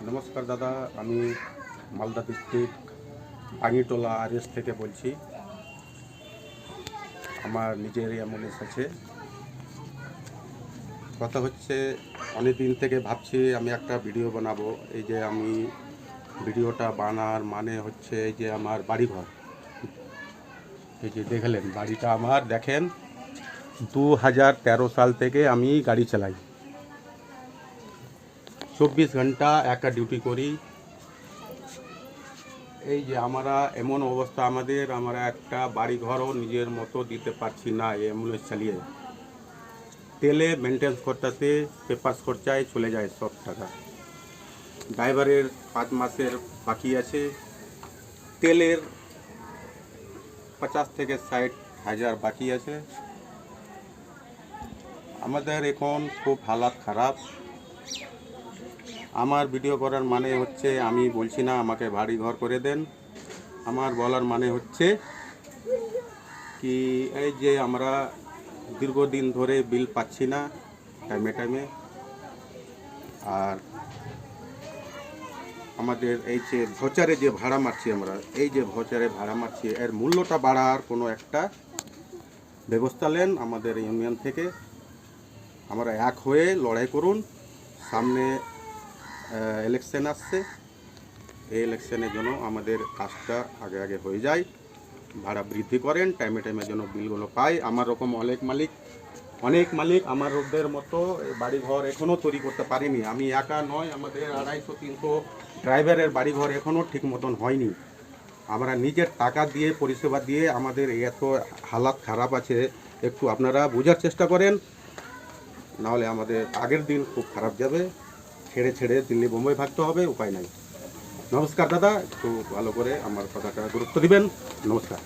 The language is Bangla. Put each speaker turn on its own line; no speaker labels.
নমস্কার দাদা, আমি মালদা ডিস্ট্রিক্ট আঙিটোলা আরএস থেকে বলছি। আমার নিজের অ্যাম্বুলেন্স আছে। কথা হচ্ছে, অনেক দিন থেকে ভাবছি আমি একটা ভিডিও বানাবো। এই যে আমি ভিডিওটা বানার মানে হচ্ছে এই যে আমার বাড়িঘর, এই যে দেখলেন বাড়িটা আমার, দেখেন 2013 সাল থেকে আমি গাড়ি চালাই, 24 ঘন্টা একটা ডিউটি করি। এই যে আমরা এমন অবস্থা আমাদের, আমরা একটা বাড়ি ঘরও নিজের মতো দিতে পারছি না এই অ্যাম্বুলেন্স চালিয়ে। তেলে মেনটেন্স করতে পেপার খরচায় চলে যায় সব টাকা। ড্রাইভারের 5 মাসের বাকি আছে, তেলের 50 থেকে 60 হাজার বাকি আছে। আমাদের এখন খুব হালাত খারাপ। আমার ভিডিও করার মানে হচ্ছে, আমি বলছি না আমাকে বাড়ি ঘর করে দেন। আমার বলার মানে হচ্ছে কি, এই যে আমরা দীর্ঘদিন ধরে বিল পাচ্ছি না টাইমে টাইমে, আর আমাদের এই যে ভোচারে যে ভাড়া মারছি আমরা, এই যে ভোচারে ভাড়া মারছি, এর মূল্যটা বাড়ার কোনো একটা ব্যবস্থা নেন আমাদের ইউনিয়ন থেকে। আমরা এক হয়ে লড়াই করুন। সামনে ইলেকশন আসছে, এই ইলেকশনের জন্য আমাদের কাজটা আগে আগে হয়ে যায়। ভাড়া বৃদ্ধি করেন, টাইমে টাইমে যেন বিলগুলো পাই। আমার রকম অনেক মালিক আমার রোগদের মতো বাড়িঘর এখনও তৈরি করতে পারিনি। আমি একা নয়, আমাদের 250-300 ড্রাইভারের বাড়িঘর এখনও ঠিক মতন হয়নি। আমরা নিজের টাকা দিয়ে পরিষেবা দিয়ে আমাদের এত হালাত খারাপ আছে। একটু আপনারা বোঝার চেষ্টা করেন, নাহলে আমাদের আগের দিন খুব খারাপ যাবে। ছেড়ে ছেড়ে দিল্লি বোম্বাই ভাগতে হবে, উপায় নাই। নমস্কার দাদা, একটু ভালো করে আমার কথাটা গুরুত্ব দিবেন। নমস্কার।